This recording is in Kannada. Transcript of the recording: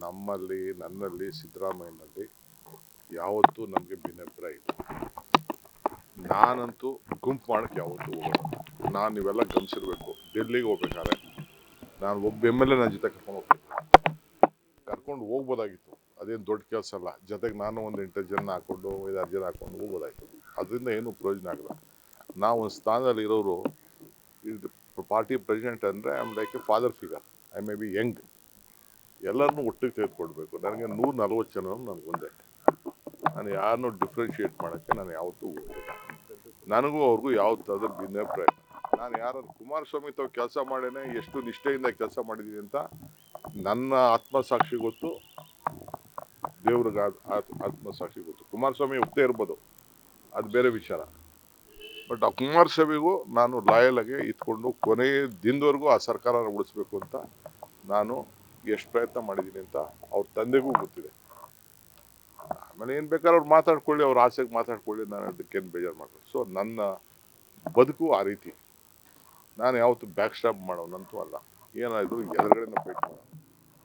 ನನ್ನಲ್ಲಿ ಸಿದ್ದರಾಮಯ್ಯನಲ್ಲಿ ಯಾವತ್ತೂ ನಮಗೆ ಭಿನ್ನಾಭಿಪ್ರಾಯ ಇಲ್ಲ. ನಾನಂತೂ ಗುಂಪು ಮಾಡೋಕ್ಕೆ ಯಾವತ್ತೂ ಹೋಗೋಣ. ನಾನು ಇವೆಲ್ಲ ಗಮನಿಸಿರ್ಬೇಕು. ಡೆಲ್ಲಿಗೆ ಹೋಗ್ಬೇಕಾದ್ರೆ ನಾನು ಒಬ್ಬ ಎಮ್.ಎಲ್.ಎ ನನ್ನ ಜೊತೆ ಕರ್ಕೊಂಡು ಹೋಗ್ಬೋದಾಗಿತ್ತು. ಅದೇನು ದೊಡ್ಡ ಕೆಲಸ ಅಲ್ಲ. ಜೊತೆಗೆ ನಾನು ಒಂದು 8 ಜನ ಹಾಕ್ಕೊಂಡು 5-6 ಜನ ಹಾಕ್ಕೊಂಡು ಹೋಗ್ಬೋದಾಗಿತ್ತು. ಅದರಿಂದ ಏನೂ ಪ್ರಯೋಜನ ಆಗಲ್ಲ. ನಾವು ಒಂದು ಸ್ಥಾನದಲ್ಲಿ ಇರೋರು, ಪಾರ್ಟಿ ಪ್ರೆಸಿಡೆಂಟ್ ಅಂದರೆ I am like A father figure. I may be Young. ಎಲ್ಲರನ್ನೂ ಒಟ್ಟಿಗೆ ತೆಗೆದುಕೊಳ್ಬೇಕು. ನನಗೆ 140 ಜನ ನನಗೊಂದೇ. ನಾನು ಯಾರನ್ನೂ ಡಿಫ್ರೆನ್ಷಿಯೇಟ್ ಮಾಡೋಕ್ಕೆ ನಾನು ಯಾವತ್ತೂ ಹೋಗ್ತಿಲ್ಲ. ನನಗೂ ಅವ್ರಿಗೂ ಯಾವ ಥರದ ಭಿನ್ನಾಭಿಪ್ರಾಯ. ನಾನು ಯಾರಾದ್ರು ಕುಮಾರಸ್ವಾಮಿ ತಾವು ಕೆಲಸ ಮಾಡೇನೆ ಎಷ್ಟು ನಿಷ್ಠೆಯಿಂದ ಕೆಲಸ ಮಾಡಿದ್ದೀನಿ ಅಂತ ನನ್ನ ಆತ್ಮಸಾಕ್ಷಿ ಗೊತ್ತು, ದೇವ್ರಿಗೆ ಆತ್ಮಸಾಕ್ಷಿ ಗೊತ್ತು. ಕುಮಾರಸ್ವಾಮಿ ಒಪ್ಪದೇ ಇರ್ಬೋದು, ಅದು ಬೇರೆ ವಿಚಾರ. ಬಟ್ ಆ ಕುಮಾರಸ್ವಾಮಿಗೂ ನಾನು ಲಾಯಲಾಗಿ ಇಟ್ಕೊಂಡು ಕೊನೆಯ ದಿನದವರೆಗೂ ಆ ಸರ್ಕಾರನ ಉಳಿಸ್ಬೇಕು ಅಂತ ನಾನು ಎಷ್ಟು ಪ್ರಯತ್ನ ಮಾಡಿದ್ದೀನಿ ಅಂತ ಅವ್ರ ತಂದೆಗೂ ಗೊತ್ತಿದೆ. ಆಮೇಲೆ ಏನು ಬೇಕಾದ್ರೆ ಅವ್ರು ಮಾತಾಡ್ಕೊಳ್ಳಿ, ಅವ್ರ ಆಸೆಗೆ ಮಾತಾಡ್ಕೊಳ್ಳಿ, ನಾನು ಅದಕ್ಕೇನು ಬೇಜಾರು ಮಾಡ್ತೀನಿ. ಸೊ ನನ್ನ ಬದುಕು ಆ ರೀತಿ. ನಾನು ಯಾವತ್ತು ಬ್ಯಾಕ್ ಸ್ಟಾಪ್ ಮಾಡೋನಂತೂ ಅಲ್ಲ. ಏನಾದರೂ ಎದುರುಗಡೆನ ಫೈಟ್ ಮಾಡೋಣ.